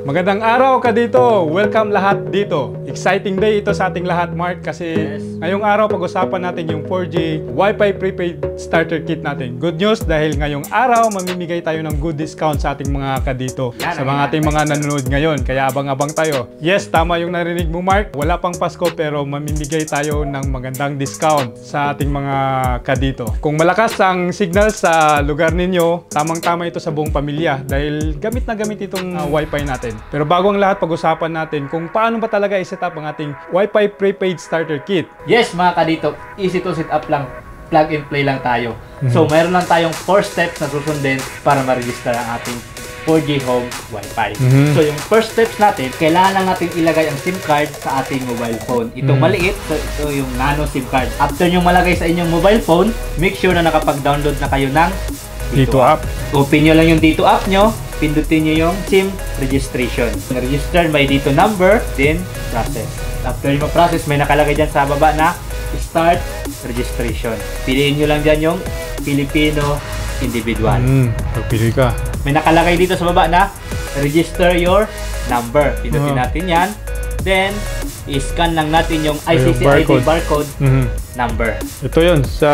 Magandang araw ka dito! Welcome lahat dito! Exciting day ito sa ating lahat, Mark, kasi ngayong araw pag-usapan natin yung 4G Wi-Fi prepaid starter kit natin. Good news dahil ngayong araw mamimigay tayo ng good discount sa ating mga ka dito, sa mga ating mga nanonood ngayon. Kaya abang-abang tayo. Yes, tama yung narinig mo, Mark. Wala pang Pasko pero mamimigay tayo ng magandang discount sa ating mga ka dito. Kung malakas ang signal sa lugar ninyo, tamang-tama ito sa buong pamilya dahil gamit na gamit itong Wi-Fi natin. Pero bago ang lahat, pag-usapan natin kung paano ba talaga i-set up ang ating Wi-Fi prepaid starter kit. Yes, mga kadito, easy to set up lang. Plug and play lang tayo. So, mayroon lang tayong 4 steps na susundin para ma-register ang ating 4G home Wi-Fi. So, yung first steps natin, kailangan lang natin ilagay ang SIM card sa ating mobile phone. Itong maliit, so ito yung nano SIM card. After nyo malagay sa inyong mobile phone, make sure na nakapag-download na kayo ng Dito app. Open nyo lang yung Dito app nyo, pindutin nyo yung SIM registration. Register by Dito number, then process. After nyo ma-process, may nakalagay dyan sa baba na Start Registration. Piliin nyo lang dyan yung Filipino individual. Pagpili ka. May nakalagay dito sa baba na Register your number. Pindutin natin yan. Then, i-scan lang natin yung ICC ID barcode number. Ito yun, sa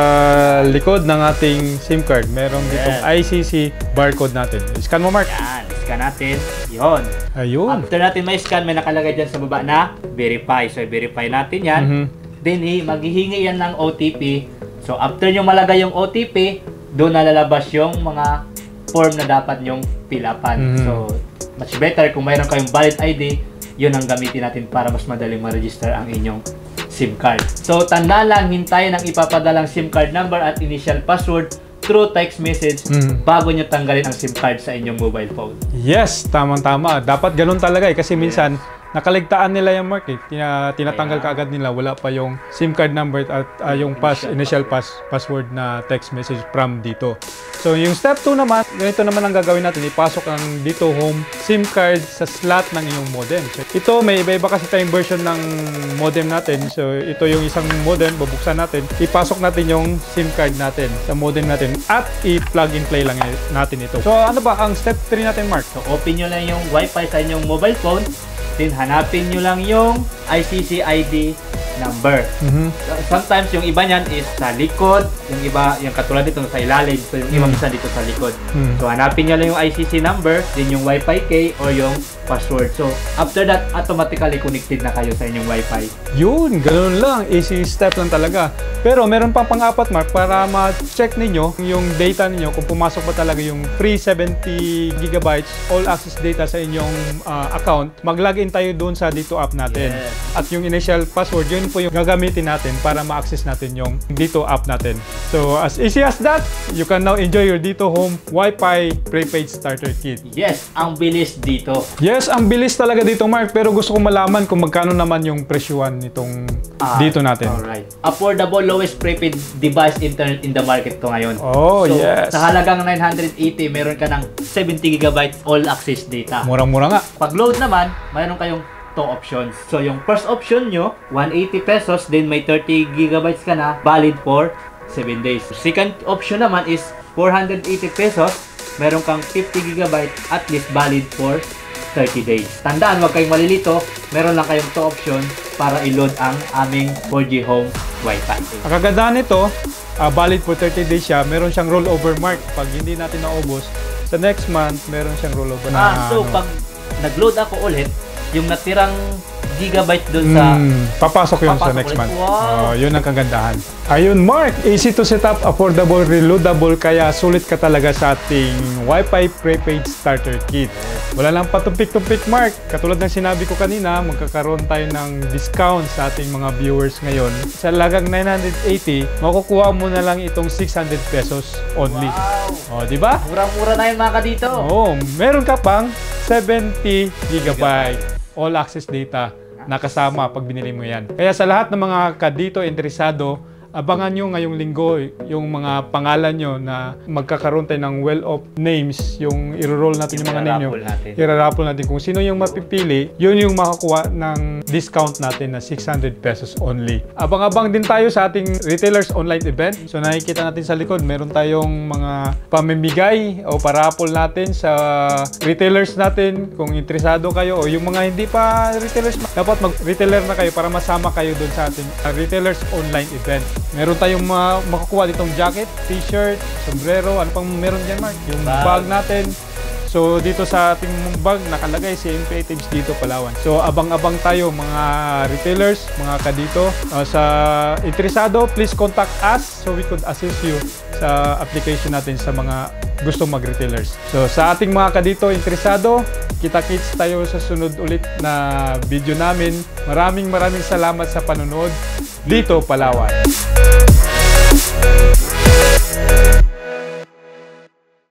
likod ng ating SIM card, merong ditong ICC barcode natin. Scan mo, Mark. Yan, scan natin. Yun. Ayun. After natin may scan, may nakalagay dyan sa baba na Verify. So, i-verify natin yan. Then, maghihingi yan ng OTP. So, after nyo malagay yung OTP, doon nalalabas yung mga form na dapat nyong fill upan. So, much better kung mayroon kayong valid ID, yun ang gamitin natin para mas madaling ma-register ang inyong SIM card. So, tanda lang, hintayin ang ipapadalang SIM card number at initial password through text message bago nyo tanggalin ang SIM card sa inyong mobile phone. Yes, tamang-tama. Dapat ganun talaga kasi minsan nakaligtaan nila yung Mark tinatanggal ka agad nila, wala pa yung SIM card number at yung initial password na text message from dito. So yung step 2 naman, ganito naman ang gagawin natin, ipasok ang dito home SIM card sa slot ng iyong modem. So, ito may iba-iba kasi tayong version ng modem natin. So ito yung isang modem, bubuksan natin, ipasok natin yung SIM card natin sa modem natin at i-plug and play lang natin ito. So ano ba ang step 3 natin, Mark? So open nyo lang yung Wi-Fi sa inyong mobile phone. Then, hanapin nyo lang yung ICC ID number. Sometimes, yung iba niyan is sa likod. Yung iba, yung katulad dito sa ilalim. So, yung iba minsan dito sa likod. So, hanapin nyo lang yung ICC number, then yung Wi-Fi key or yung password. So, after that, automatically connected na kayo sa inyong Wi-Fi. Yun, ganoon lang. Easy step lang talaga. Pero, meron pa pang-apat, Mark, para ma-check ninyo yung data ninyo kung pumasok ba talaga yung free 70 gigabytes all access data sa inyong account. Mag-login tayo doon sa Dito app natin. At yung initial password, yun po yung gagamitin natin para ma-access natin yung Dito app natin. So, as easy as that, you can now enjoy your Dito Home Wi-Fi prepaid starter kit. Yes, ang bilis dito. Yes, ang bilis talaga dito, Mark. Pero gusto ko malaman kung magkano naman yung presyuan nitong dito natin. Alright. Affordable, lowest prepaid device internet in the market to ngayon. Oh, so, yes. Sa halagang 980, meron ka ng 70 gigabytes all access data. Murang-mura nga. Pag load naman, mayroon kayong 2 options. So, yung first option nyo, 180 pesos, then may 30 gigabytes ka na, valid for 7 days. Second option naman is 480 pesos, meron kang 50 gigabytes, at least valid for 30 days. Tandaan, huwag kayong malilito, meron lang kayong 2 option para i-load ang aming 4G home Wi-Fi. Ang kagandahan nito, valid for 30 days siya, meron siyang rollover, Mark. Pag hindi natin naubos, sa next month, meron siyang rollover na so pag nag-load ako ulit, yung natirang gigabyte doon sa papasok yun sa next month. Wow. Yun ang kagandahan. Ayun, Mark, easy to set up, affordable, reloadable, kaya sulit ka talaga sa ating Wi-Fi prepaid starter kit. Wala lang patumpik-tumpik, Mark. Katulad ng sinabi ko kanina, magkakaroon tayo ng discount sa ating mga viewers ngayon. Sa lagang 980, makukuha mo na lang itong 600 pesos only. Wow! O, di ba? Murang-mura na yun, mga kadito. Oo, meron ka pang 70 gigabyte all access data na kasama pag binili mo yan. Kaya sa lahat ng mga kadito interesado, abangan nyo ngayong linggo yung mga pangalan nyo na magkakaroon tayo ng well of names, yung i-roll natin yung mga name nyo. I-raffle natin kung sino yung mapipili, yun yung makakuha ng discount natin na 600 pesos only. Abang-abang din tayo sa ating retailers online event. So nakikita natin sa likod, meron tayong mga pamimigay o paraffle natin sa retailers natin. Kung interesado kayo o yung mga hindi pa retailers, dapat mag-retailer na kayo para masama kayo doon sa ating retailers online event. Meron tayong makakuha ditong jacket, t-shirt, sombrero, ano pang meron dyan, Mark? Yung bag natin. So dito sa ating bag nakalagay CM Creatives dito Palawan. So abang-abang tayo mga retailers, mga kadito. Sa interesado, please contact us so we could assist you sa application natin sa mga gusto mag-retailers. So sa ating mga kadito interesado, kita-kits tayo sa sunod ulit na video namin. Maraming salamat sa panonood dito Palawan.